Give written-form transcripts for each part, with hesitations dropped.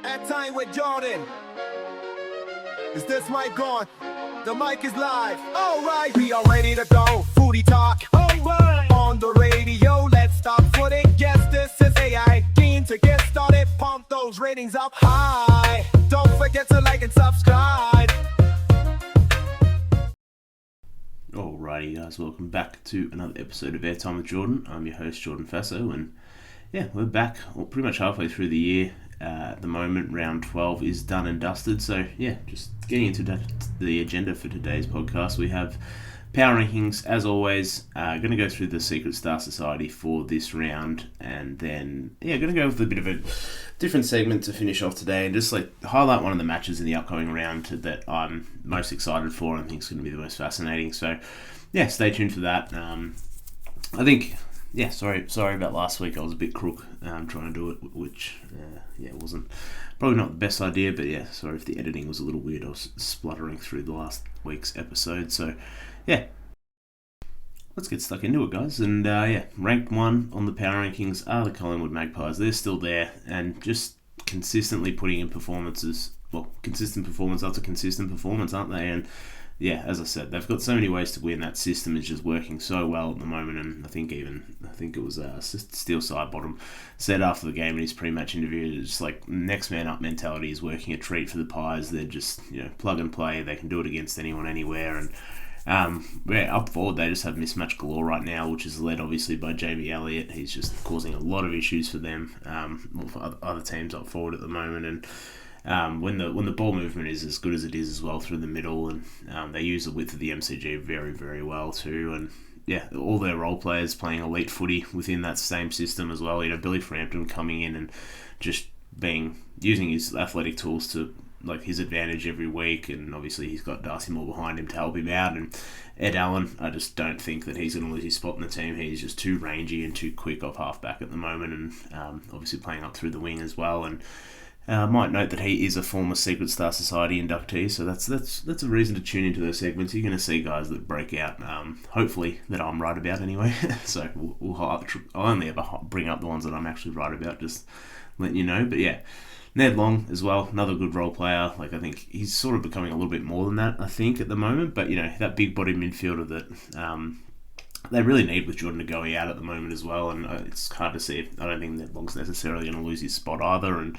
At time with Jordan. Is this mic on? The mic is live. Alright, we are ready to go. Foodie talk. Alright. On the radio, let's stop footing. Yes, this is AI. Keen to get started. Pump those ratings up high. Don't forget to like and subscribe. Alrighty guys, welcome back to another episode of Airtime with Jordan. I'm your host Jordan Faso, and yeah, we're back pretty much halfway through the year. At the moment, round 12 is done and dusted, so yeah, just getting into the agenda for today's podcast. We have power rankings, as always. Going to go through the Secret Star Society for this round, and then going to go with a bit of a different segment to finish off today, and just like highlight one of the matches in the upcoming round that I'm most excited for and think is going to be the most fascinating. So yeah, stay tuned for that. I think. Yeah, sorry about last week. I was a bit crook trying to do it, which wasn't probably not the best idea. But yeah, sorry if the editing was a little weird. I was spluttering through the last week's episode. So yeah, let's get stuck into it, guys. And ranked one on the power rankings are the Collingwood Magpies. They're still there and just consistently putting in performances. Well, consistent performance after consistent performance, aren't they? And yeah, as I said, they've got so many ways to win. That system is just working so well at the moment, and I think it was Steel Sidebottom said after the game in his pre-match interview, it's like next man up mentality is working a treat for the Pies. They're just plug and play. They can do it against anyone, anywhere, and up forward they just have mismatch galore right now, which is led obviously by Jamie Elliott. He's just causing a lot of issues for them, for other teams up forward at the moment, and. When the ball movement is as good as it is as well through the middle, and they use the width of the MCG very, very well too, and yeah, all their role players playing elite footy within that same system as well. Billy Frampton coming in and just using his athletic tools to like his advantage every week, and obviously he's got Darcy Moore behind him to help him out, and Ed Allen, I just don't think that he's going to lose his spot in the team. He's just too rangy and too quick off halfback at the moment, and obviously playing up through the wing as well, and I might note that he is a former Secret Star Society inductee, so that's a reason to tune into those segments. You're going to see guys that break out, hopefully that I'm right about anyway. So I'll only ever bring up the ones that I'm actually right about, just letting you know. But yeah, Ned Long as well, another good role player. Like I think he's sort of becoming a little bit more than that, I think, at the moment. But that big body midfielder that they really need with Jordan Agoe out at the moment as well, and it's hard to see. I don't think Ned Long's necessarily going to lose his spot either, and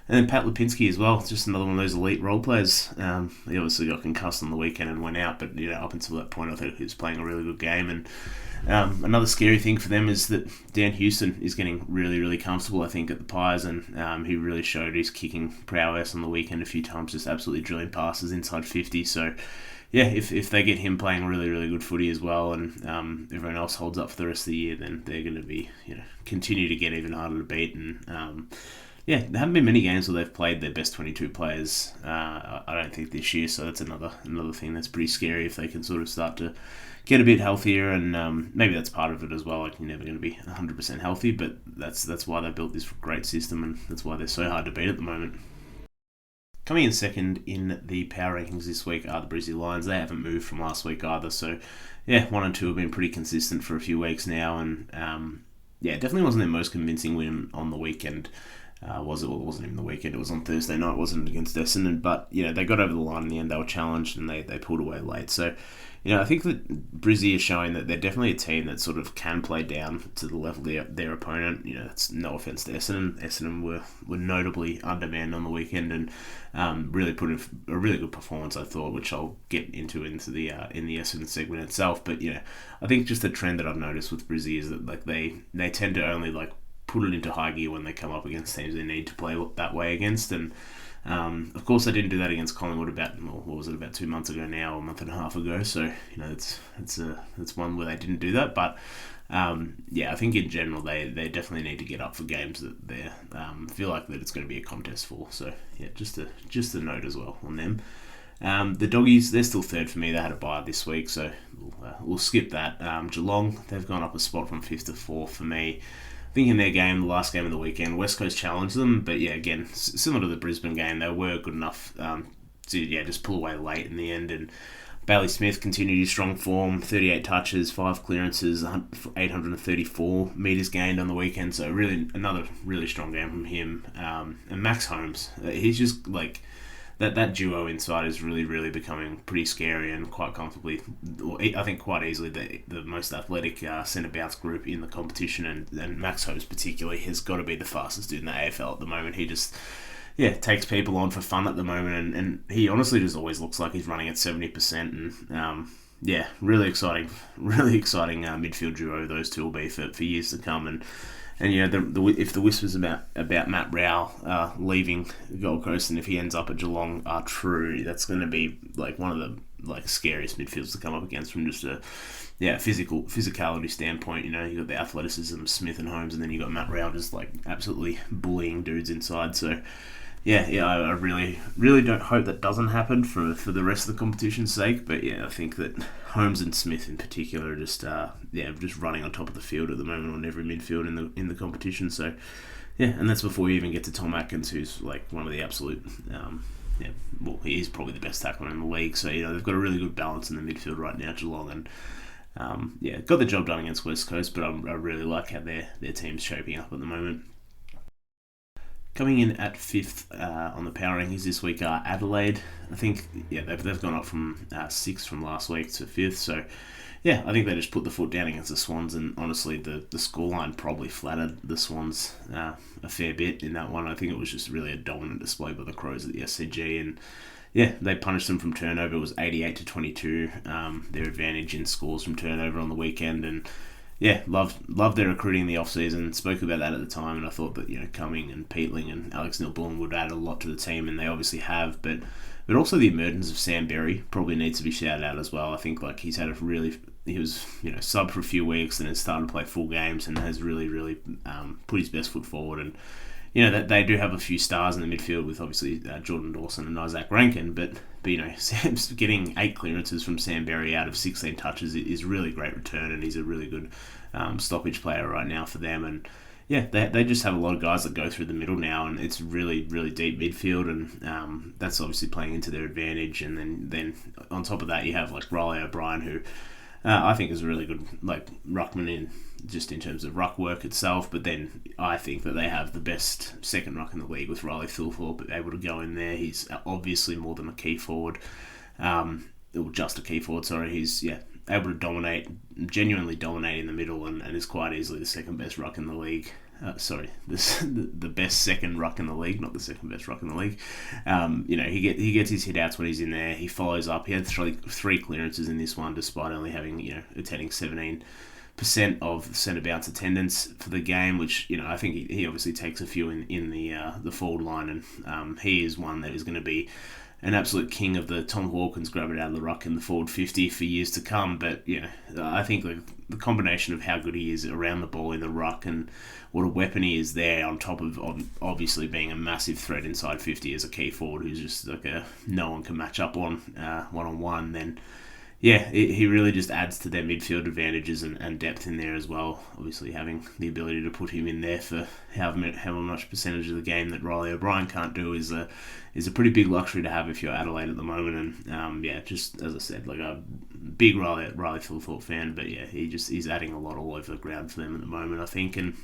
then Pat Lipinski as well, just another one of those elite role players. He obviously got concussed on the weekend and went out, but up until that point I thought he was playing a really good game. And another scary thing for them is that Dan Houston is getting really, really comfortable, I think, at the Pies, and he really showed his kicking prowess on the weekend a few times, just absolutely drilling passes inside 50. So yeah, if they get him playing really, really good footy as well, and everyone else holds up for the rest of the year, then they're going to be continue to get even harder to beat. And yeah, there haven't been many games where they've played their best 22 players, I don't think, this year, so that's another thing that's pretty scary if they can sort of start to get a bit healthier, and maybe that's part of it as well. Like, you're never going to be 100% healthy, but that's why they built this great system, and that's why they're so hard to beat at the moment. Coming in second in the power rankings this week are the BRIS Lions. They haven't moved from last week either, so yeah, 1 and 2 have been pretty consistent for a few weeks now, and definitely wasn't their most convincing win on the weekend. Was it? Well, it wasn't even the weekend. It was on Thursday night. It wasn't against Essendon, but they got over the line in the end. They were challenged and they pulled away late. So I think that Brizzy is showing that they're definitely a team that sort of can play down to the level of their opponent. It's no offense to Essendon. Essendon were notably undermanned on the weekend and really put in a really good performance, I thought, which I'll get into the in the Essendon segment itself. But I think just the trend that I've noticed with Brizzy is that like they tend to only like put it into high gear when they come up against teams they need to play that way against, and of course they didn't do that against Collingwood about 2 months ago now, a month and a half ago, so it's one where they didn't do that, but I think in general they definitely need to get up for games that they feel like that it's going to be a contest for, so yeah, just a note as well on them. The Doggies, they're still third for me. They had a bye this week, so we'll skip that. Geelong, they've gone up a spot from 5th to 4th for me. I think in their game, the last game of the weekend, West Coast challenged them, but yeah, again, similar to the Brisbane game, they were good enough to just pull away late in the end, and Bailey Smith continued his strong form, 38 touches, 5 clearances, 834 metres gained on the weekend. So really another really strong game from him. And Max Holmes, he's just like that duo inside is really becoming pretty scary and quite comfortably, I think quite easily the most athletic centre bounce group in the competition. And Max Holmes particularly has got to be the fastest dude in the AFL at the moment. He just takes people on for fun at the moment, and he honestly just always looks like he's running at 70%, and really exciting midfield duo those two will be for years to come. And if the whispers about Matt Rowell leaving Gold Coast, and if he ends up at Geelong are true, that's going to be like one of the scariest midfields to come up against from just a physicality standpoint. You got the athleticism of Smith and Holmes, and then you got Matt Rowell just like absolutely bullying dudes inside. So I really don't hope that doesn't happen for the rest of the competition's sake. But I think that Holmes and Smith in particular are just running on top of the field at the moment on every midfield in the competition. So and that's before you even get to Tom Atkins, who's like one of the absolute he is probably the best tackler in the league. So they've got a really good balance in the midfield right now, Geelong, and got the job done against West Coast. But I really like how their team's shaping up at the moment. Coming in at 5th on the power rankings this week are Adelaide. I think they've gone up from 6th from last week to 5th. So I think they just put the foot down against the Swans, and honestly the scoreline probably flattered the Swans a fair bit in that one. I think it was just really a dominant display by the Crows at the SCG, and they punished them from turnover. It was 88-22, their advantage in scores from turnover on the weekend. And loved their recruiting in the off-season. Spoke about that at the time, and I thought that Cumming and Peatling and Alex Neil-Bullen would add a lot to the team, and they obviously have. But also the emergence of Sam Berry probably needs to be shouted out as well. I think like he was sub for a few weeks and has started to play full games and has really put his best foot forward. And that they do have a few stars in the midfield with obviously Jordan Dawson and Isaac Rankin, but Sam's getting 8 clearances from Sam Berry out of 16 touches is really great return, and he's a really good stoppage player right now for them. And they just have a lot of guys that go through the middle now, and it's really deep midfield, and that's obviously playing into their advantage. And then on top of that, you have like Riley O'Brien, who I think is a really good ruckman in terms of ruck work itself. But then I think that they have the best second ruck in the league with Riley Thilthorpe able to go in there. He's obviously more than a key forward, or just a key forward. Sorry, he's able to genuinely dominate in the middle, and is quite easily the second best ruck in the league. The best second ruck in the league, not the second best ruck in the league. He gets his hit outs when he's in there. He follows up. He had three clearances in this one, despite only having attending 17% of centre bounce attendance for the game, which I think he obviously takes a few in the forward line, and he is one that is going to be an absolute king of the Tom Hawkins grab it out of the ruck in the forward 50 for years to come. But I think the combination of how good he is around the ball in the ruck and what a weapon he is there, on top of obviously being a massive threat inside 50 as a key forward who's just like no one can match up on one-on-one, then he really just adds to their midfield advantages and depth in there as well. Obviously having the ability to put him in there for however much percentage of the game that Riley O'Brien can't do is a pretty big luxury to have if you're Adelaide at the moment. And just as I said, like a big Riley Thilthorpe fan, but he's adding a lot all over the ground for them at the moment, I think. And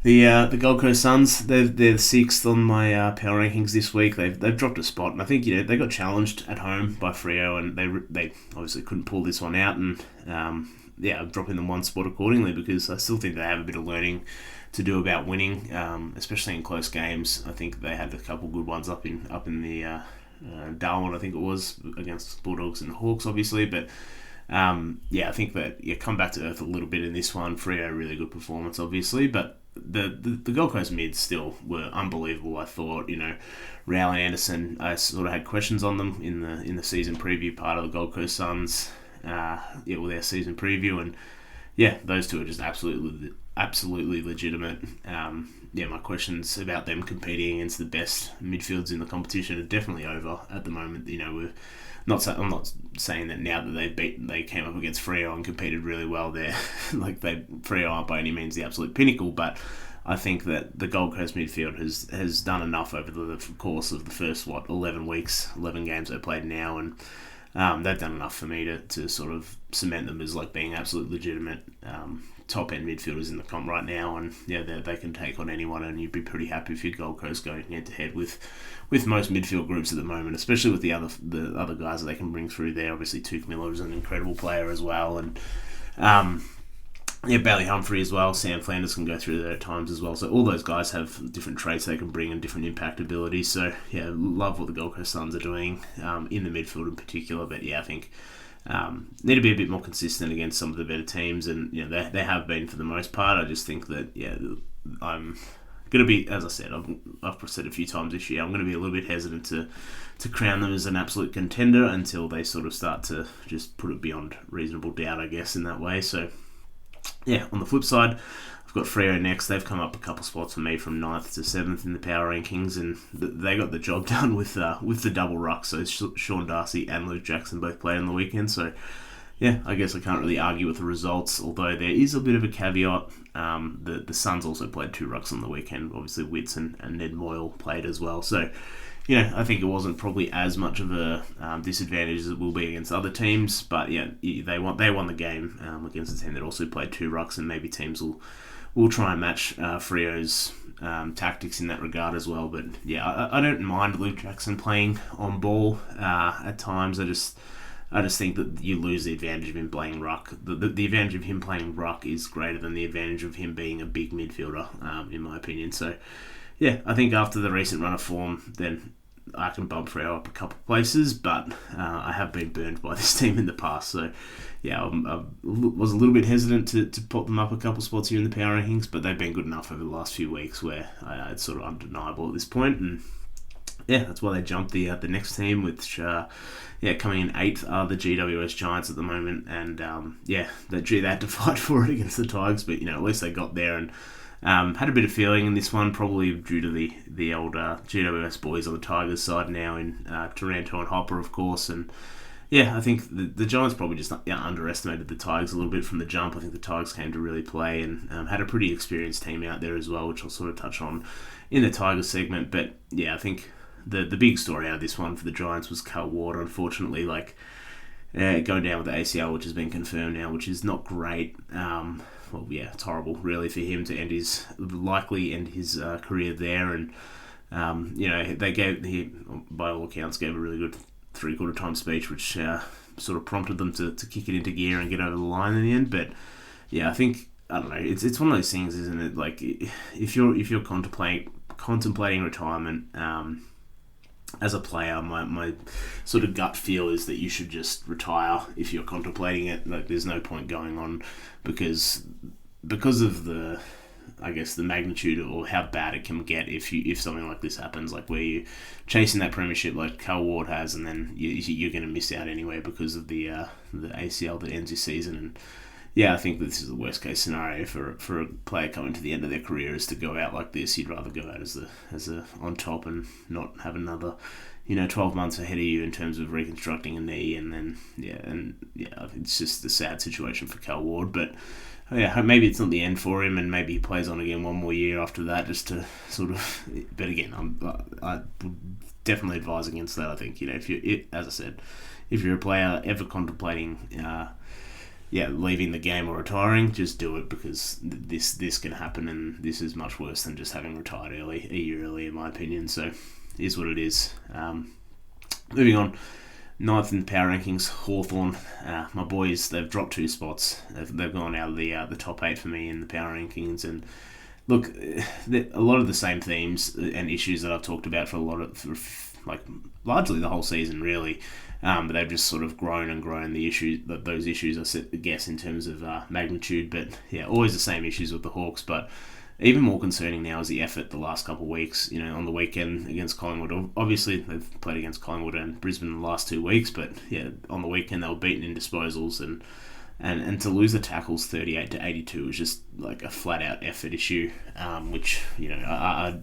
the Gold Coast Suns, they're 6th on my power rankings this week. They've dropped a spot, and I think they got challenged at home by Freo, and they obviously couldn't pull this one out, and I'm dropping them one spot accordingly, because I still think they have a bit of learning to do about winning, especially in close games. I think they had a couple good ones up in the Darwin, I think it was, against Bulldogs and Hawks, obviously, but. I think that come back to earth a little bit in this one. Freo, really good performance, obviously, but the Gold Coast mids still were unbelievable. I thought, Rowell and Anderson, I sort of had questions on them in the season preview part of the Gold Coast Suns, with their season preview, and those two are just absolutely legitimate. My questions about them competing against the best midfields in the competition are definitely over at the moment. I'm not saying that now that they came up against Freo and competed really well there. Freo aren't by any means the absolute pinnacle, but I think that the Gold Coast midfield has done enough over the course of the first 11 games they've played now, and they've done enough for me to sort of cement them as like being absolute legitimate top end midfielders in the comp right now. And yeah, they can take on anyone, and you'd be pretty happy if you're Gold Coast going head to head with most midfield groups at the moment, especially with the other guys that they can bring through there. Obviously, Tuke Miller is an incredible player as well, and Bailey Humphrey as well. Sam Flanders can go through there at times as well. So all those guys have different traits they can bring and different impact abilities. So yeah, love what the Gold Coast Suns are doing in the midfield in particular. But yeah, I think need to be a bit more consistent against some of the better teams, and they have been for the most part. I just think that I'm going to be, as I said, I've said a few times this year, I'm going to be a little bit hesitant to crown them as an absolute contender until they sort of start to just put it beyond reasonable doubt, I guess, in that way. So yeah, on the flip side, I've got Freo next. They've come up a couple spots for me from 9th to 7th in the power rankings, and they got the job done with the double ruck. So Sean Darcy and Luke Jackson both played on the weekend. So yeah, I guess I can't really argue with the results, although there is a bit of a caveat. The Suns also played 2 rucks on the weekend. Obviously, Witts and Ned Moyle played as well. So I think it wasn't probably as much of a disadvantage as it will be against other teams. But yeah, they won the game against a team that also played 2 rucks, and maybe teams will try and match Freo's tactics in that regard as well. But yeah, I don't mind Luke Jackson playing on ball at times. I just think that you lose the advantage of him playing ruck. The advantage of him playing ruck is greater than the advantage of him being a big midfielder, in my opinion. So yeah, I think after the recent run of form, then I can bump Freo up a couple of places, but I have been burned by this team in the past. So yeah, I was a little bit hesitant to put them up a couple of spots here in the power rankings, but they've been good enough over the last few weeks where it's sort of undeniable at this point. And yeah, that's why they jumped the next team, which coming in 8th are the GWS Giants at the moment, and they had to fight for it against the Tigers, but at least they got there, and had a bit of feeling in this one, probably due to the old GWS boys on the Tigers side now in Taranto and Hopper, of course. And yeah, I think the Giants probably just underestimated the Tigers a little bit from the jump. I think the Tigers came to really play and had a pretty experienced team out there as well, which I'll sort of touch on in the Tigers segment. But yeah, I think the big story out of this one for the Giants was Cal Ward, unfortunately, going down with the ACL, which has been confirmed now, which is not great. It's horrible, really, for him to end his career there. And he, by all accounts, gave a really good 3/4 time speech, which sort of prompted them to kick it into gear and get over the line in the end. But yeah, I think, I don't know, it's one of those things, isn't it? Like, if you're contemplating retirement as a player, my sort of gut feel is that you should just retire if you're contemplating it. Like, there's no point going on because of the magnitude or how bad it can get if something like this happens, like where you're chasing that premiership like Cal Ward has, and then you're going to miss out anyway because of the ACL that ends your season. And yeah, I think this is the worst case scenario for a player coming to the end of their career, is to go out like this. You'd rather go out as a on top and not have another 12 months ahead of you in terms of reconstructing a knee, and then it's just a sad situation for Cal Ward. But yeah, maybe it's not the end for him, and maybe he plays on again one more year after that, just to sort of. But again, I would definitely advise against that. I think as I said, if you're a player ever contemplating leaving the game or retiring, just do it, because this can happen, and this is much worse than just having retired a year early, in my opinion. So it is what it is. Moving on. 9th in the power rankings, Hawthorn. My boys, they've dropped 2 spots. They've gone out of the top 8 for me in the power rankings. And look, a lot of the same themes and issues that I've talked about for largely the whole season, really. But they've just sort of grown and grown. Those issues, I guess, in terms of magnitude. But yeah, always the same issues with the Hawks. But even more concerning now is the effort the last couple of weeks. On the weekend against Collingwood. Obviously, they've played against Collingwood and Brisbane in the last 2 weeks. But yeah, on the weekend they were beaten in disposals, and to lose the tackles 38-82 was just like a flat out effort issue. Which I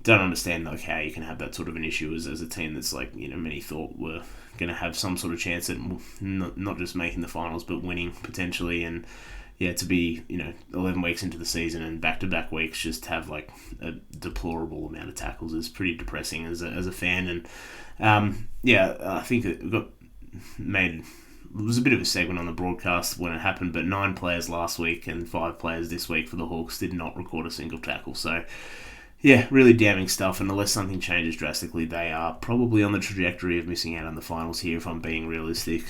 don't understand how you can have that sort of an issue as a team that's many thought were going to have some sort of chance at not just making the finals but winning potentially. And to be 11 weeks into the season and back-to-back weeks just have like a deplorable amount of tackles is pretty depressing as a fan. And I think it got made. It was a bit of a segment on the broadcast when it happened, but 9 players last week and 5 players this week for the Hawks did not record a single tackle. So, yeah, really damning stuff. And unless something changes drastically, they are probably on the trajectory of missing out on the finals here. If I'm being realistic,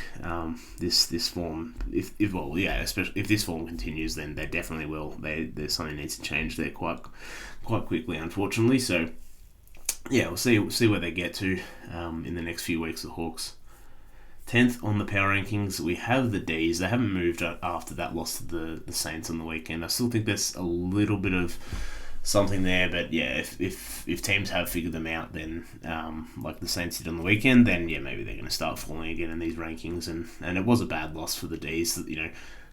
this form, especially if this form continues, then they definitely will. There's something needs to change there quite quickly, unfortunately. So, yeah, we'll see where they get to in the next few weeks. The Hawks. 10th on the power rankings, we have the Ds. They haven't moved after that loss to the Saints on the weekend. I still think there's a little bit of something there, but yeah, if teams have figured them out, then like the Saints did on the weekend, then yeah, maybe they're going to start falling again in these rankings. And it was a bad loss for the Ds.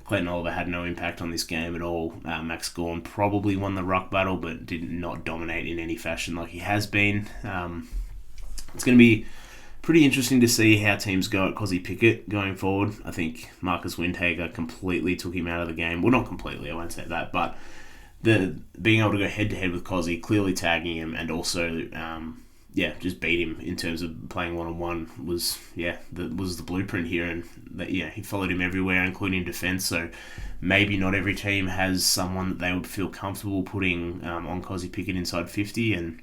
Clayton Oliver had no impact on this game at all. Max Gawn probably won the ruck battle, but did not dominate in any fashion like he has been. It's going to be pretty interesting to see how teams go at Kozzy Pickett going forward. I think Marcus Windhager completely took him out of the game. Well, not completely, I won't say that, but being able to go head-to-head with Kozzy, clearly tagging him, and also, just beat him in terms of playing one-on-one was the blueprint here, and he followed him everywhere, including defence, so maybe not every team has someone that they would feel comfortable putting on Kozzy Pickett inside 50, and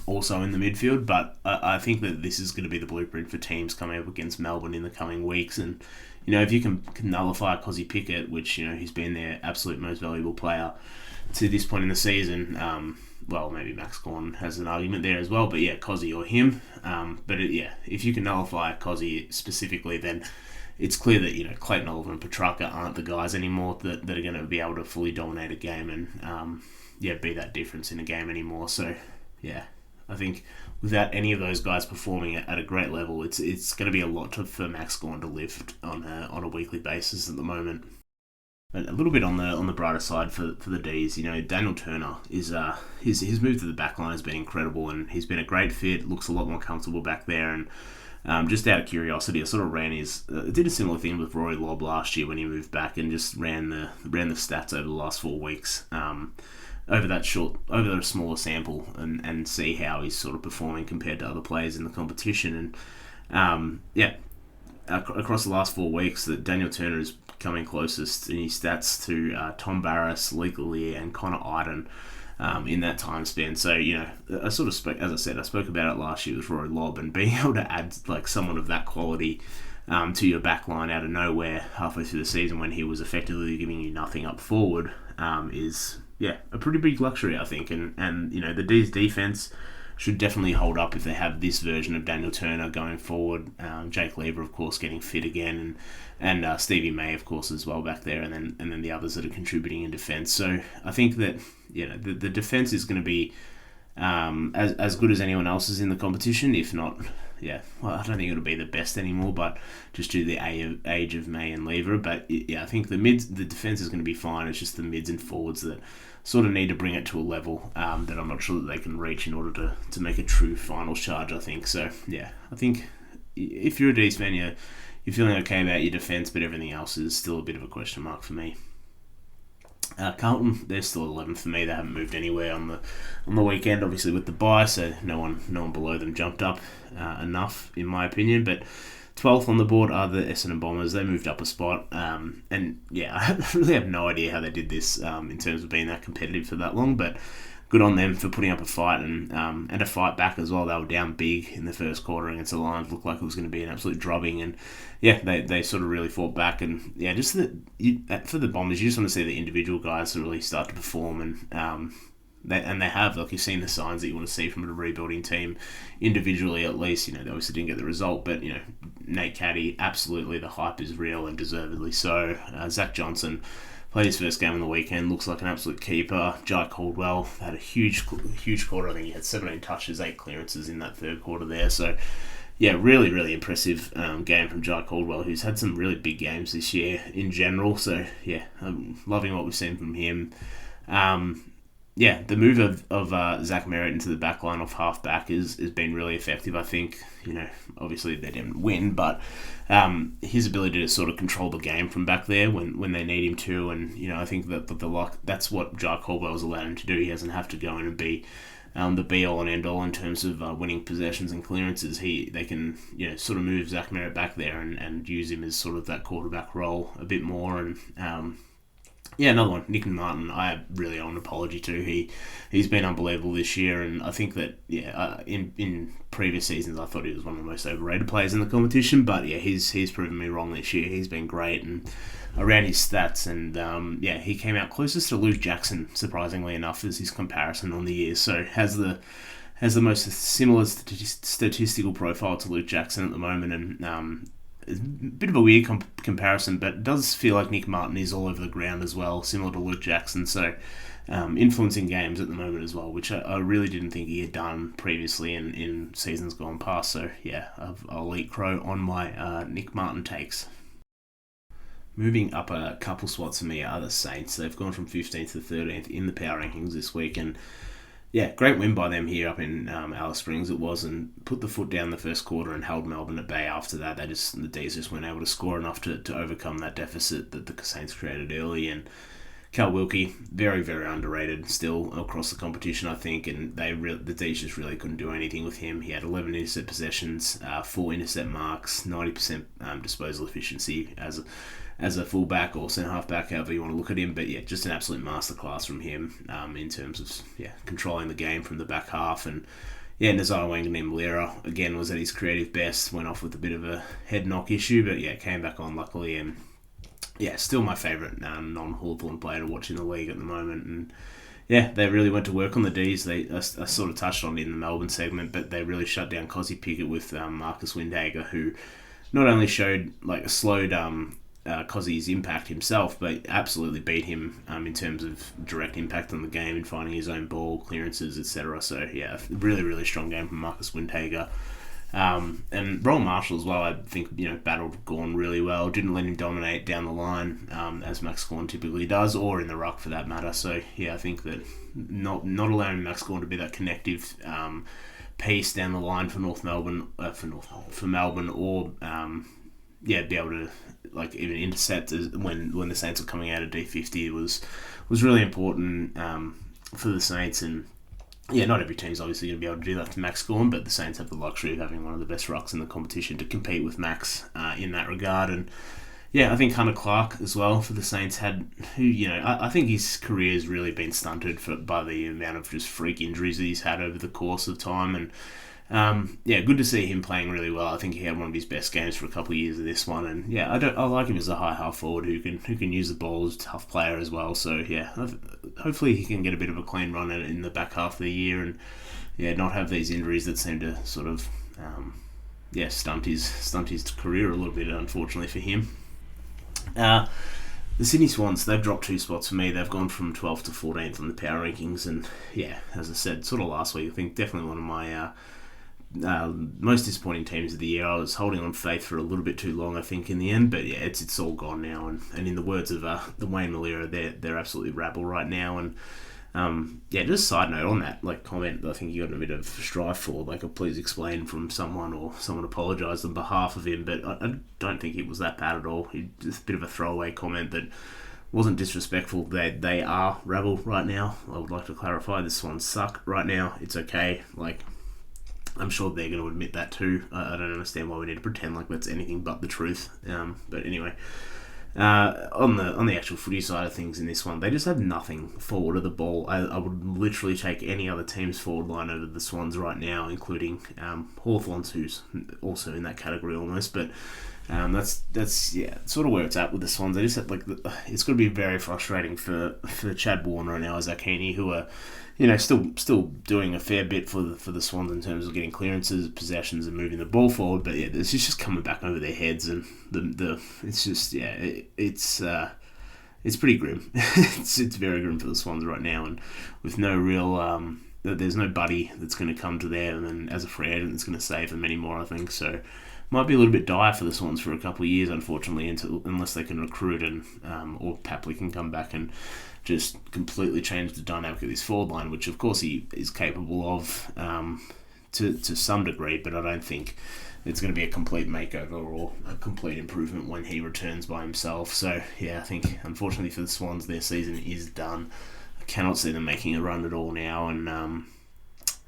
also in the midfield, but I think that this is going to be the blueprint for teams coming up against Melbourne in the coming weeks. And if you can nullify Kozzy Pickett, which he's been their absolute most valuable player to this point in the season, maybe Max Gawn has an argument there as well, but yeah, Kozzy or him. If you can nullify Kozzy specifically, then it's clear that Clayton Oliver and Petrarca aren't the guys anymore that are going to be able to fully dominate a game and be that difference in a game anymore. So yeah, I think without any of those guys performing at a great level, it's going to be a lot for Max Gawn to lift on a weekly basis at the moment. But a little bit on the brighter side for the Ds, Daniel Turner is his move to the back line has been incredible, and he's been a great fit. Looks a lot more comfortable back there, and just out of curiosity, I sort of did a similar thing with Rory Lobb last year when he moved back and just ran the stats over the last 4 weeks. Over the smaller sample and see how he's sort of performing compared to other players in the competition. And across the last 4 weeks, that Daniel Turner is coming closest in his stats to Tom Barras, Lee Galier, and Connor Iden in that time span. So I sort of spoke about it last year with Rory Lobb, and being able to add like someone of that quality to your back line out of nowhere halfway through the season when he was effectively giving you nothing up forward is a pretty big luxury, I think. And the D's defense should definitely hold up if they have this version of Daniel Turner going forward. Jake Lever, of course, getting fit again, and Stevie May, of course, as well back there, and then the others that are contributing in defense. So I think that the defense is going to be as good as anyone else's in the competition, if not. I don't think it'll be the best anymore, but just due to the age of May and Lever. But I think the defense is going to be fine. It's just the mids and forwards that sort of need to bring it to a level that I'm not sure that they can reach in order to make a true finals charge, I think. So, I think if you're a D's fan, you're feeling okay about your defense, but everything else is still a bit of a question mark for me. Carlton, they're still 11th for me. They haven't moved anywhere on the weekend, obviously with the bye, so no one below them jumped up enough, in my opinion. But 12th on the board are the Essendon Bombers. They moved up a spot, I really have no idea how they did this in terms of being that competitive for that long, but good on them for putting up a fight and a fight back as well. They were down big in the first quarter against the Lions. Looked like it was going to be an absolute drubbing, and they sort of really fought back. And just for the Bombers, you just want to see the individual guys really start to perform, and they have. Like, you've seen the signs that you want to see from a rebuilding team individually, at least. They obviously didn't get the result, but Nate Caddy, absolutely the hype is real and deservedly so. Zach Johnson played his first game on the weekend, looks like an absolute keeper. Jai Caldwell had a huge quarter. I think he had 17 touches, 8 clearances in that third quarter there. So, really, really impressive game from Jai Caldwell, who's had some really big games this year in general. So, I'm loving what we've seen from him. the move of Zach Merritt into the back line off half back has been really effective. I think, obviously they didn't win, but his ability to sort of control the game from back there when they need him to, and I think that that's what Jai Caldwell's allowed him to do. He doesn't have to go in and be the be all and end all in terms of winning possessions and clearances. They can sort of move Zach Merritt back there and use him as sort of that quarterback role a bit more. And another one, Nick Martin, I really owe an apology to. He's been unbelievable this year, and I think that in previous seasons I thought he was one of the most overrated players in the competition, but he's proven me wrong this year. He's been great, and around his stats, and he came out closest to Luke Jackson, surprisingly enough, as his comparison on the year. So has the most similar statistical profile to Luke Jackson at the moment, and it's a bit of a weird comparison, but it does feel like Nick Martin is all over the ground as well, similar to Luke Jackson. So influencing games at the moment as well, which I really didn't think he had done previously in seasons gone past. So I'll eat crow on my Nick Martin takes. Moving up a couple spots for me are the Saints. They've gone from 15th to 13th in the power rankings this week, and great win by them here up in Alice Springs it was, and put the foot down the first quarter and held Melbourne at bay after that. The D's just weren't able to score enough to overcome that deficit that the Saints created early. And Cal Wilkie, very, very underrated still across the competition, I think, and the D's just really couldn't do anything with him. He had 11 intercept possessions, 4 intercept marks, 90% disposal efficiency as a fullback or centre halfback, however you want to look at him. But just an absolute masterclass from him in terms of controlling the game from the back half. And Nazar Wanganeen-Malera again was at his creative best, went off with a bit of a head knock issue, but came back on luckily. And still my favourite non-Hawthorn player to watch in the league at the moment. And they really went to work on the Ds. I sort of touched on it in the Melbourne segment, but they really shut down Cozzy Pickett with Marcus Windhager, who not only slowed Cozzy's impact himself, but absolutely beat him in terms of direct impact on the game and finding his own ball, clearances, etc. So really, really strong game from Marcus Windhager. And Rowan Marshall as well, I think, battled Gawn really well. Didn't let him dominate down the line, as Max Gawn typically does, or in the ruck for that matter. So I think that not allowing Max Gawn to be that connective piece down the line for North Melbourne, for Melbourne, or be able to even intercept when the Saints were coming out of D50 was really important for the Saints. And not every team's obviously going to be able to do that to Max Gawn, but the Saints have the luxury of having one of the best rucks in the competition to compete with Max in that regard. And I think Hunter Clark as well for the Saints I think his career has really been stunted by the amount of just freak injuries that he's had over the course of time. And good to see him playing really well. I think he had one of his best games for a couple of years of this one, and I like him as a high half forward who can use the ball as a tough player as well. So hopefully he can get a bit of a clean run at it in the back half of the year, and not have these injuries that seem to sort of stunt his career a little bit, unfortunately for him. The Sydney Swans, they've dropped 2 spots for me. They've gone from 12th to 14th on the power rankings, and as I said sort of last week, I think definitely one of my most disappointing teams of the year. I was holding on faith for a little bit too long, I think, in the end, but it's all gone now. And in the words of the Wayne Malera, they're absolutely rabble right now. And just a side note on that comment that I think you got a bit of strife for, a please explain from someone, or someone apologised on behalf of him, but I don't think it was that bad at all. Just a bit of a throwaway comment that wasn't disrespectful. They are rabble right now. I would like to clarify, the Swans suck right now. It's okay. I'm sure they're going to admit that too. I don't understand why we need to pretend like that's anything but the truth. But anyway, on the actual footy side of things in this one, they just have nothing forward of the ball. I would literally take any other team's forward line over the Swans right now, including Hawthorns, who's also in that category almost. But that's sort of where it's at with the Swans. They just have, it's going to be very frustrating for Chad Warner and Isaac Heaney, who are still doing a fair bit for the Swans in terms of getting clearances, possessions, and moving the ball forward. But it's just coming back over their heads, and it's just it's pretty grim. it's very grim for the Swans right now, and with no real there's no buddy that's going to come to them, and as a free agent that's going to save them anymore, I think. So might be a little bit dire for the Swans for a couple of years, unfortunately, unless they can recruit and or Papley can come back and just completely change the dynamic of this forward line, which of course he is capable of to some degree, but I don't think it's going to be a complete makeover or a complete improvement when he returns by himself. So yeah, I think unfortunately for the Swans, their season is done. I cannot see them making a run at all now, and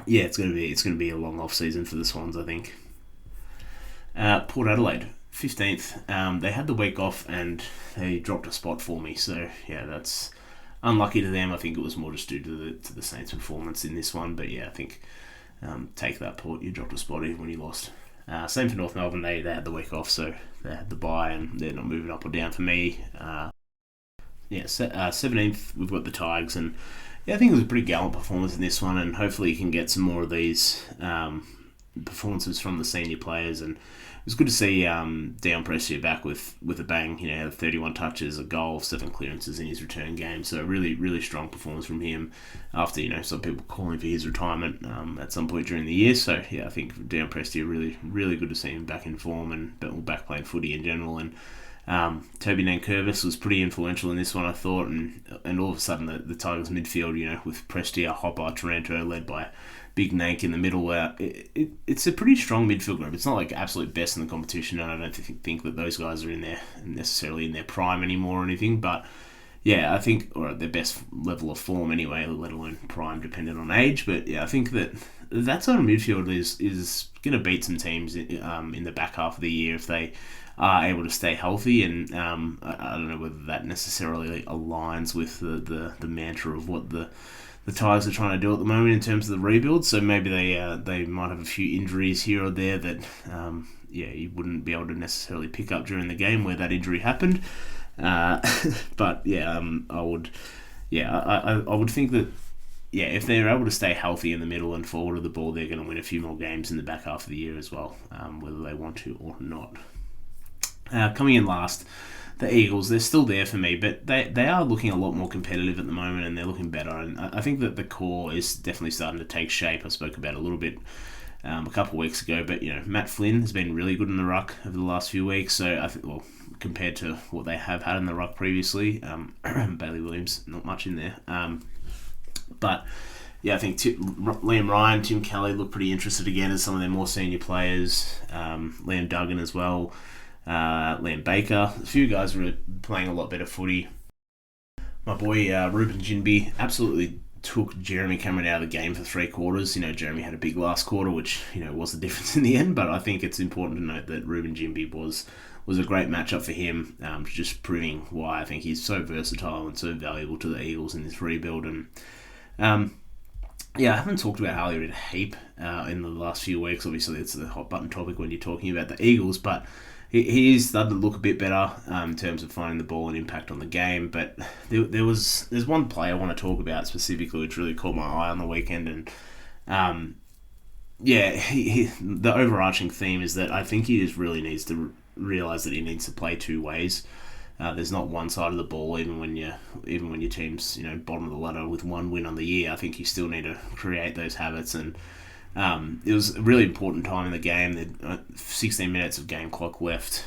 yeah, it's going to be a long off season for the Swans, I think. Port Adelaide, 15th. They had the week off and they dropped a spot for me, so yeah, that's unlucky to them. I think it was more just due to the Saints' performance in this one, but yeah, I think take that, Port. You dropped a spot even when you lost. Same for North Melbourne. They had the week off, so they had the bye and they're not moving up or down for me. 17th, we've got the Tigers, and yeah, I think it was a pretty gallant performance in this one, and hopefully you can get some more of these performances from the senior players. And it was good to see Dion Prestia back with a bang. 31 touches, a goal, 7 clearances in his return game. So really, really strong performance from him after, some people calling for his retirement at some point during the year. So yeah, I think Dion Prestia, really, really good to see him back in form and back playing footy in general. And Toby Nankervis was pretty influential in this one, I thought, and all of a sudden the Tigers midfield, with Prestia, Hopper, Taranto led by Big Nank in the middle, it's a pretty strong midfield group. It's not like absolute best in the competition, and I don't think that those guys are necessarily in their prime anymore or anything, but yeah, I think, or at their best level of form anyway, let alone prime, dependent on age. But yeah, I think that sort of midfield is going to beat some teams in the back half of the year if they are able to stay healthy, and I don't know whether that necessarily aligns with the mantra of what the Tigers are trying to do at the moment in terms of the rebuild. So maybe they might have a few injuries here or there that you wouldn't be able to necessarily pick up during the game where that injury happened. But yeah, I would think that if they're able to stay healthy in the middle and forward of the ball, they're going to win a few more games in the back half of the year as well, whether they want to or not. Coming in last, the Eagles, they're still there for me, but they are looking a lot more competitive at the moment, and they're looking better. And I think that the core is definitely starting to take shape. I spoke about it a little bit a couple of weeks ago, but Matt Flynn has been really good in the ruck over the last few weeks. So I think, compared to what they have had in the ruck previously, Bailey Williams, not much in there. But yeah, I think Liam Ryan, Tim Kelly look pretty interested again as some of their more senior players. Liam Duggan as well. Liam Baker, a few guys were playing a lot better footy. My boy Ruben Jinby absolutely took Jeremy Cameron out of the game for 3 quarters. Jeremy had a big last quarter, which was the difference in the end. But I think it's important to note that Ruben Jinby was a great matchup for him, just proving why I think he's so versatile and so valuable to the Eagles in this rebuild. And I haven't talked about Harley Reid a heap in the last few weeks. Obviously, it's the hot button topic when you're talking about the Eagles, but he is starting to look a bit better in terms of finding the ball and impact on the game. But there's one play I want to talk about specifically which really caught my eye on the weekend, and the overarching theme is that I think he just really needs to realise that he needs to play 2 ways. There's not one side of the ball, even when your team's bottom of the ladder with 1 win on the year. I think you still need to create those habits, and it was a really important time in the game. There 16 minutes of game clock left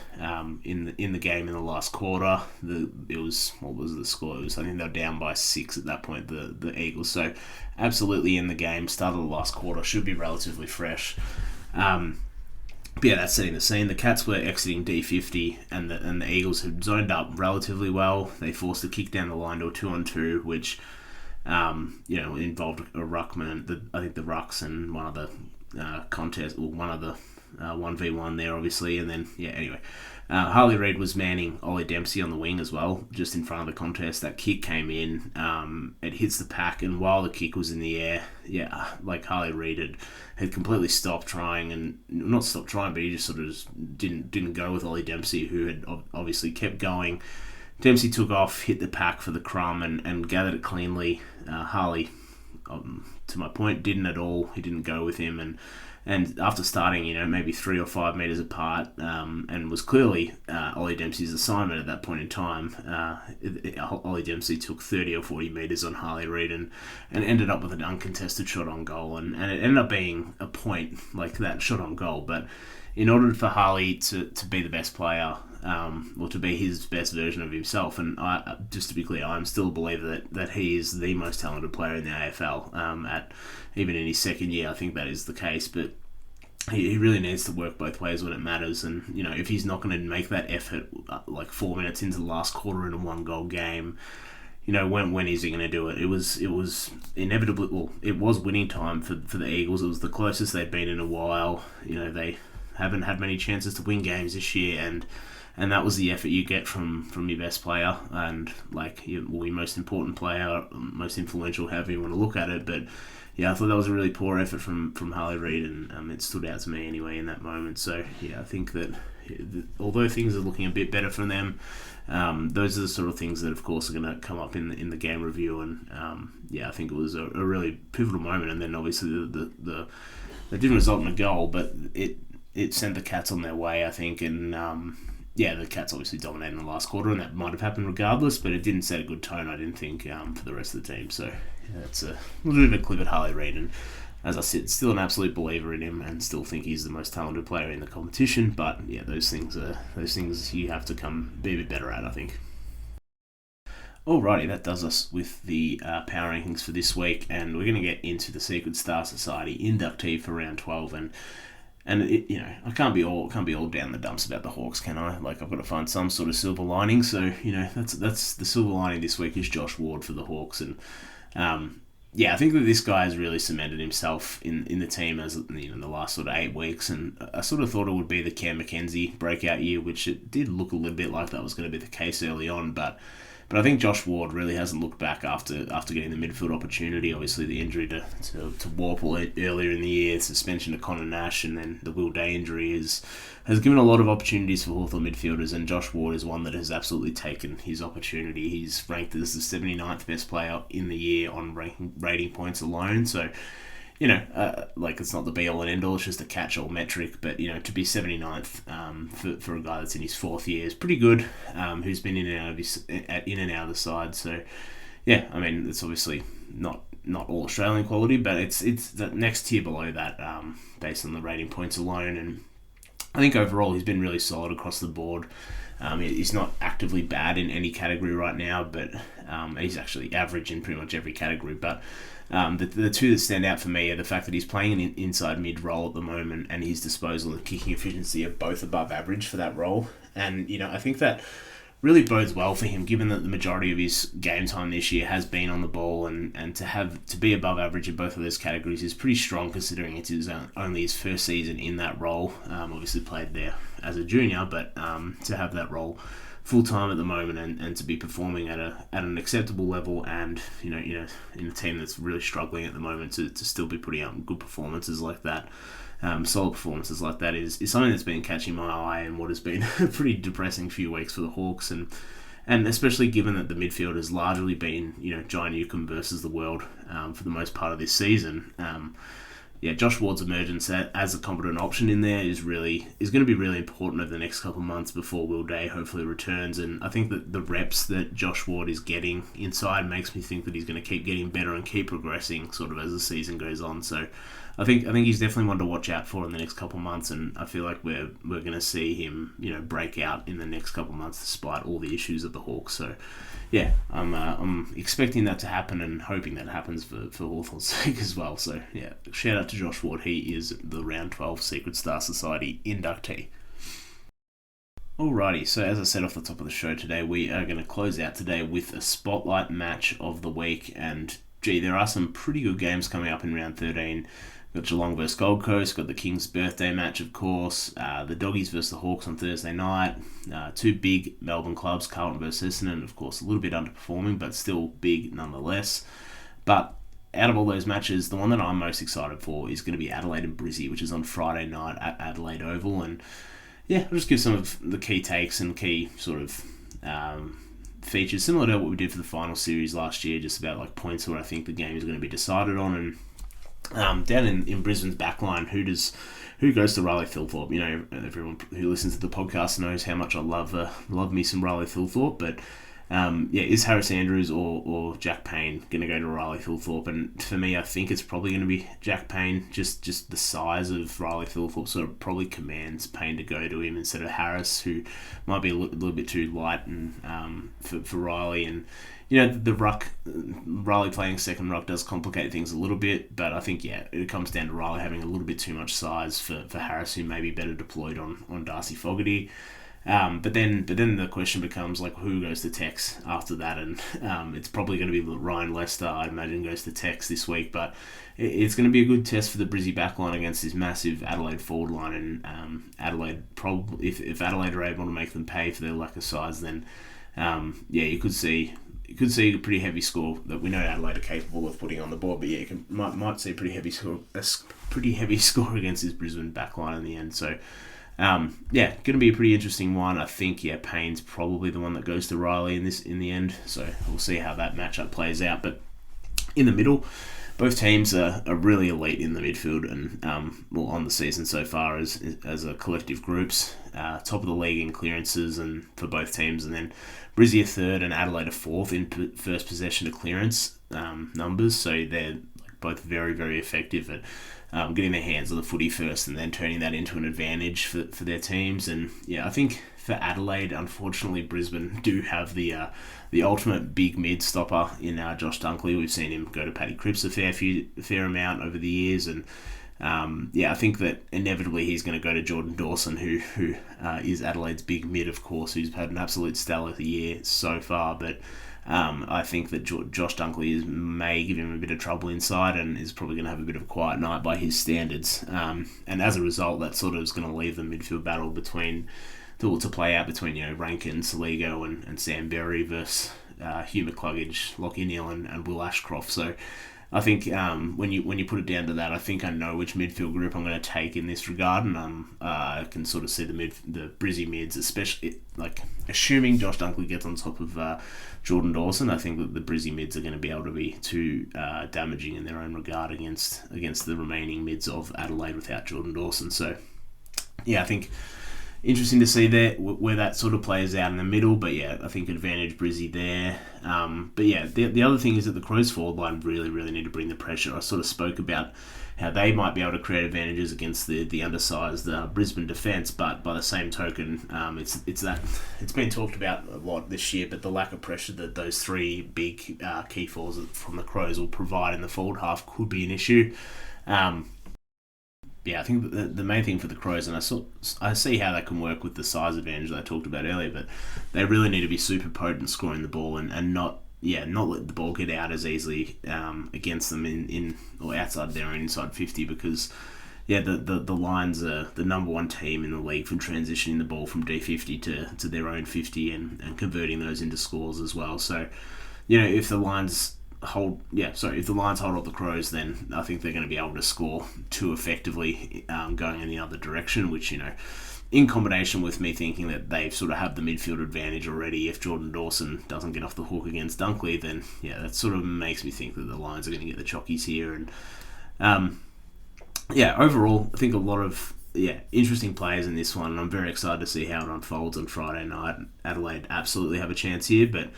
in the game in the last quarter. What was the score? I think they were down by 6 at that point, the Eagles. So absolutely in the game. Start of the last quarter, should be relatively fresh. But yeah, that's setting the scene. The Cats were exiting D50, and the Eagles had zoned up relatively well. They forced a kick down the line to a 2-on-2, which involved a ruckman. I think the rucks and one of the one of the 1v1 there, obviously, and then anyway. Harley Reid was manning Ollie Dempsey on the wing as well, just in front of the contest. That kick came in, it hits the pack, and while the kick was in the air, Harley Reid had completely stopped trying, and not stopped trying, but he just sort of didn't go with Ollie Dempsey, who had obviously kept going. Dempsey took off, hit the pack for the crumb, and gathered it cleanly. Harley, to my point, didn't at all. He didn't go with him, and after starting, maybe 3 or 5 meters apart, and was clearly Ollie Dempsey's assignment at that point in time. Ollie Dempsey took 30 or 40 meters on Harley Reid and ended up with an uncontested shot on goal, and it ended up being a point, like that shot on goal, but in order for Harley to be the best player, or to be his best version of himself, and just to be clear, I'm still a believer that he is the most talented player in the AFL. Even in his second year, I think that is the case, but he really needs to work both ways when it matters. And if he's not going to make that effort like 4 minutes into the last quarter in a 1-goal game, when is he going to do it? It was inevitably, well, it was winning time for the Eagles. It was the closest they'd been in a while. They haven't had many chances to win games this year, and that was the effort you get from your best player and your most important player, most influential, however you want to look at it. But yeah, I thought that was a really poor effort from Harley Reid, and it stood out to me anyway in that moment. So yeah, I think that although things are looking a bit better for them, those are the sort of things that, of course, are going to come up in the game review. And I think it was a really pivotal moment. And then obviously the it didn't result in a goal, but it sent the Cats on their way, I think. And the Cats obviously dominated in the last quarter, and that might have happened regardless, but it didn't set a good tone, I didn't think, for the rest of the team. So yeah, that's a little bit of a clip at Harley Reid, and as I said, still an absolute believer in him, and still think he's the most talented player in the competition. But yeah, those things you have to be a bit better at, I think. Alrighty, that does us with the power rankings for this week, and we're going to get into the Secret Star Society inductee for round 12, and I can't be all down the dumps about the Hawks, can I? I've got to find some sort of silver lining. So that's the silver lining this week is Josh Ward for the Hawks, and I think that this guy has really cemented himself in the team as in the last sort of 8 weeks, and I sort of thought it would be the Cam Mackenzie breakout year, which it did look a little bit like that was going to be the case early on, but I think Josh Ward really hasn't looked back after getting the midfield opportunity. Obviously, the injury to Warple earlier in the year, suspension to Connor Nash, and then the Will Day injury has given a lot of opportunities for Hawthorn midfielders, and Josh Ward is one that has absolutely taken his opportunity. He's ranked as the 79th best player in the year on rating points alone, so it's not the be-all and end-all, it's just a catch-all metric, but, to be 79th for a guy that's in his 4th year is pretty good, who's been in and out of the side, so, yeah, I mean, it's obviously not all Australian quality, but it's the next tier below that, based on the rating points alone, and I think overall he's been really solid across the board. He's not actively bad in any category right now, but he's actually average in pretty much every category, but the two that stand out for me are the fact that he's playing an inside mid role at the moment, and his disposal and kicking efficiency are both above average for that role. And I think that really bodes well for him, given that the majority of his game time this year has been on the ball, and to be above average in both of those categories is pretty strong, considering it is only his first season in that role. Obviously played there as a junior, but to have that role full time at the moment, and to be performing at an acceptable level, and in a team that's really struggling at the moment, to still be putting out good performances like that, solid performances like that is something that's been catching my eye in what has been a pretty depressing few weeks for the Hawks, and especially given that the midfield has largely been John Newcomb versus the world for the most part of this season. Josh Ward's emergence as a competent option in there is going to be really important over the next couple of months before Will Day hopefully returns. And I think that the reps that Josh Ward is getting inside makes me think that he's going to keep getting better and keep progressing sort of as the season goes on. So I think he's definitely one to watch out for in the next couple of months, and I feel like we're going to see him break out in the next couple of months despite all the issues of the Hawks. So yeah, I'm expecting that to happen and hoping that happens for Hawthorn's sake as well. So yeah, shout out to Josh Ward. He is the Round 12 Secret Star Society inductee. Alrighty, so as I said off the top of the show today, we are going to close out today with a spotlight match of the week, and there are some pretty good games coming up in round 13. Got Geelong versus Gold Coast, got the King's birthday match, of course, the Doggies versus the Hawks on Thursday night, two big Melbourne clubs, Carlton versus Essendon, of course a little bit underperforming, but still big nonetheless. But out of all those matches, the one that I'm most excited for is going to be Adelaide and Brizzy, which is on Friday night at Adelaide Oval, and yeah, I'll just give some of the key takes and key sort of features, similar to what we did for the final series last year, just about points where I think the game is going to be decided on, and down in Brisbane's backline, who goes to Riley Thilthorpe? Everyone who listens to the podcast knows how much I love me some Riley Thilthorpe, but is Harris Andrews or Jack Payne going to go to Riley Thilthorpe? And for me, I think it's probably going to be Jack Payne. Just the size of Riley Thilthorpe sort of probably commands Payne to go to him instead of Harris, who might be a little bit too light and for Riley. And the ruck, Riley playing second ruck does complicate things a little bit, but I think it comes down to Riley having a little bit too much size for Harris, who may be better deployed on Darcy Fogarty. But then the question becomes like, who goes to Tex after that, and it's probably going to be Ryan Lester, I'd imagine, goes to Tex this week. But it's going to be a good test for the Brizzy backline against this massive Adelaide forward line, and Adelaide probably, if Adelaide are able to make them pay for their lack of size, then you could see a pretty heavy score that we know Adelaide are capable of putting on the board. But might see a pretty heavy score against this Brisbane backline in the end. So. Going to be a pretty interesting one. I think Payne's probably the one that goes to Riley in the end. So we'll see how that matchup plays out. But in the middle, both teams are really elite in the midfield and on the season so far as a collective groups. Top of the league in clearances and for both teams, and then Brizzy are third and Adelaide are fourth in first possession to clearance numbers. So they're both very, very effective at getting their hands on the footy first and then turning that into an advantage for their teams. And I think for Adelaide, unfortunately, Brisbane do have the ultimate big mid stopper in Josh Dunkley. We've seen him go to Paddy Cripps a fair amount over the years, and I think that inevitably he's going to go to Jordan Dawson, who is Adelaide's big mid, of course, who's had an absolute stellar year so far, but I think that Josh Dunkley may give him a bit of trouble inside and is probably going to have a bit of a quiet night by his standards. And as a result, that sort of is going to leave the midfield battle to play out between Rankin, Saligo and Sam Berry versus Hugh McCluggage, Lachie Neal and Will Ashcroft. So I think when you put it down to that, I think I know which midfield group I'm going to take in this regard, and I can sort of see the Brizzy mids, especially like assuming Josh Dunkley gets on top of Jordan Dawson. I think that the Brizzy mids are going to be able to be too damaging in their own regard against the remaining mids of Adelaide without Jordan Dawson. So I think interesting to see there where that sort of plays out in the middle, but I think advantage Brizzy there. The other thing is that the Crows forward line really, really need to bring the pressure. I sort of spoke about how they might be able to create advantages against the undersized Brisbane defence, but by the same token, it's been talked about a lot this year, but the lack of pressure that those three big key forwards from the Crows will provide in the forward half could be an issue. I think the main thing for the Crows, and I see how that can work with the size advantage that I talked about earlier, but they really need to be super potent scoring the ball and not let the ball get out as easily against them in or outside their own inside 50, because the Lions are the number one team in the league for transitioning the ball from D50 to their own 50 and converting those into scores as well. So if the Lions hold up the Crows, then I think they're going to be able to score too effectively going in the other direction, which in combination with me thinking that they sort of have the midfield advantage already, if Jordan Dawson doesn't get off the hook against Dunkley, then that sort of makes me think that the Lions are going to get the chockies here. And overall I think a lot of interesting players in this one, and I'm very excited to see how it unfolds on Friday night. Adelaide absolutely have a chance here, but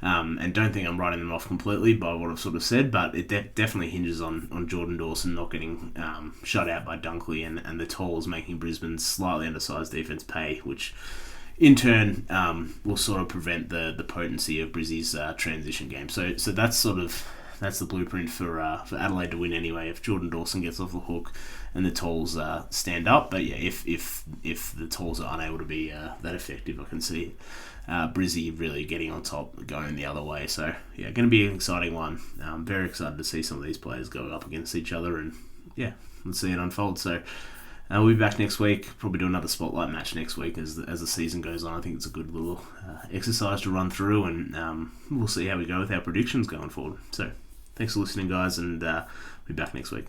and don't think I'm writing them off completely by what I've sort of said, but it definitely hinges on Jordan Dawson not getting shut out by Dunkley and the Talls making Brisbane's slightly undersized defence pay, which in turn will sort of prevent the potency of Brizzy's transition game. So that's the blueprint for Adelaide to win anyway, if Jordan Dawson gets off the hook and the Talls stand up. But if the Talls are unable to be that effective, I can see Brizzy really getting on top, going the other way. So going to be an exciting one. I'm very excited to see some of these players go up against each other, and let's see it unfold. So we'll be back next week, probably do another spotlight match next week as the season goes on. I think it's a good little exercise to run through, and we'll see how we go with our predictions going forward. So thanks for listening, guys, and we'll be back next week.